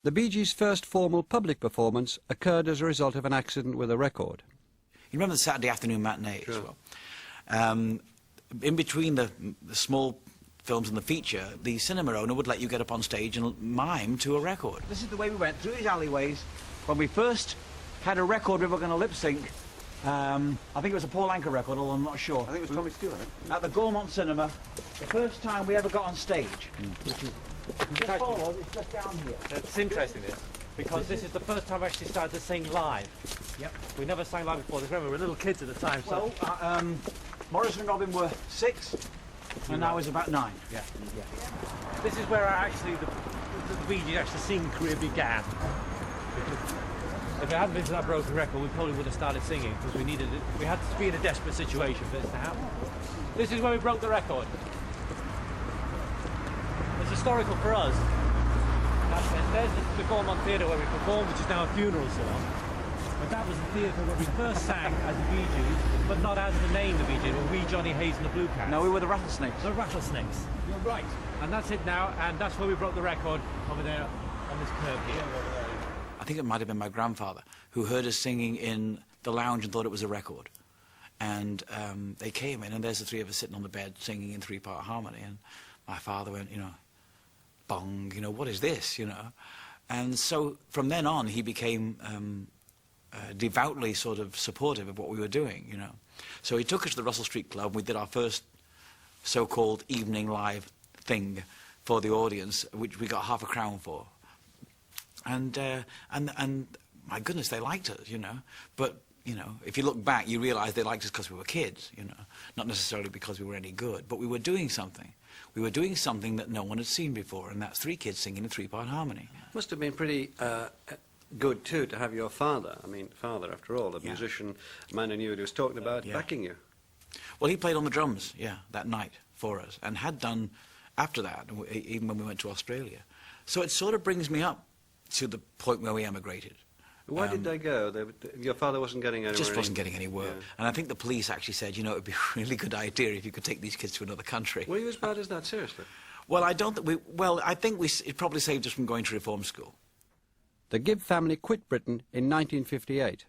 The Bee Gees' first formal public performance occurred as a result of an accident with a record. You remember the Saturday afternoon matinee as well? In between the small films and the feature, the cinema owner would let you get up on stage and mime to a record. This is the way we went through these alleyways when we first had a record we were going to lip sync. I think it was a Paul Anka record, although I'm not sure. I think it was Tommy Stewart. At the Gaumont cinema, the first time we ever got on stage. Which is, just follow us, it's just down here. It's interesting, this, because this is the first time I actually started to sing live. Yep. We never sang live before. Remember, we were little kids at the time. So. Well, Maurice and Robin were 6, and I was about 9. Yeah. This is where actually the Bee Gees' actually singing career began. If it hadn't been for that broken record, we probably would have started singing because we needed it. We had to be in a desperate situation for this to happen. This is where we broke the record. It's historical for us. There's the Gaumont Theatre where we performed, which is now a funeral salon. But that was the theatre where we first sang as the Bee Gees, but not as the name the Bee Gees, were we Johnny Hayes and the Blue Cats. No, we were the Rattlesnakes. The Rattlesnakes. You're right. And that's it now, and that's where we broke the record over there on this curve here. I think it might have been my grandfather who heard us singing in the lounge and thought it was a record. And they came in, and there's the three of us sitting on the bed singing in 3-part harmony. And my father went, bong, what is this, And so from then on, he became devoutly sort of supportive of what we were doing, So he took us to the Russell Street Club. We did our first so-called evening live thing for the audience, which we got £half a crown for. And my goodness, they liked us, But, if you look back, you realise they liked us because we were kids, Not necessarily because we were any good, but we were doing something. We were doing something that no one had seen before, and that's 3 kids singing in 3-part harmony. Must have been pretty good, too, to have your father, father, after all, a musician, a man who knew what he was talking about, backing you. Well, he played on the drums, that night for us, and had done after that, even when we went to Australia. So it sort of brings me up to the point where we emigrated. Why did they go? Your father wasn't getting anywhere. Just wasn't getting any work. Yeah. And I think the police actually said, it would be a really good idea if you could take these kids to another country. Were you as bad as that, seriously? Well, I think it probably saved us from going to reform school. The Gibb family quit Britain in 1958.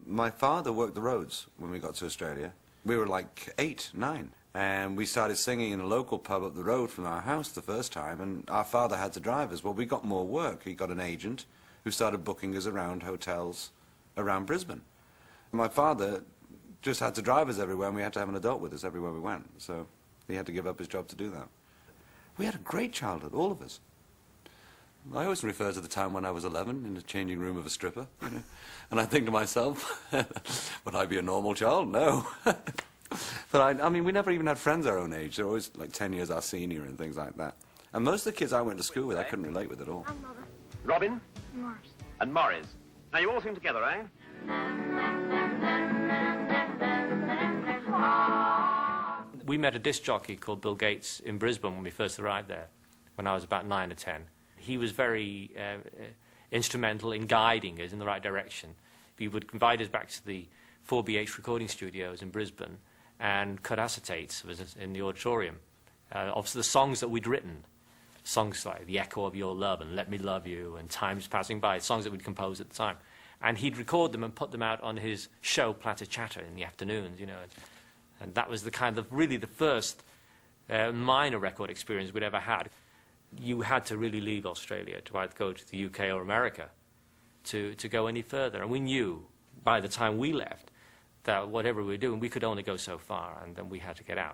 My father worked the roads when we got to Australia. We were like 8, 9. And we started singing in a local pub up the road from our house the first time, and our father had to drive us. Well, we got more work. He got an agent who started booking us around hotels around Brisbane. My father just had to drive us everywhere, and we had to have an adult with us everywhere we went. So he had to give up his job to do that. We had a great childhood, all of us. I always refer to the time when I was 11 in the changing room of a stripper, And I think to myself, would I be a normal child? No. But we never even had friends our own age. They were always like 10 years our senior and things like that. And most of the kids I went to school with, I couldn't relate with at all. Robin? Morris. And Morris. Now you all sing together, eh? We met a disc jockey called Bill Gates in Brisbane when we first arrived there, when I was about 9 or 10. He was very instrumental in guiding us in the right direction. He would invite us back to the 4BH recording studios in Brisbane and cut acetates in the auditorium of the songs that we'd written. Songs like The Echo of Your Love and Let Me Love You and Time's Passing By, songs that we'd composed at the time. And he'd record them and put them out on his show, Platter Chatter, in the afternoons, And that was really the first minor record experience we'd ever had. You had to really leave Australia to either go to the UK or America to go any further. And we knew by the time we left that whatever we were doing, we could only go so far, and then we had to get out.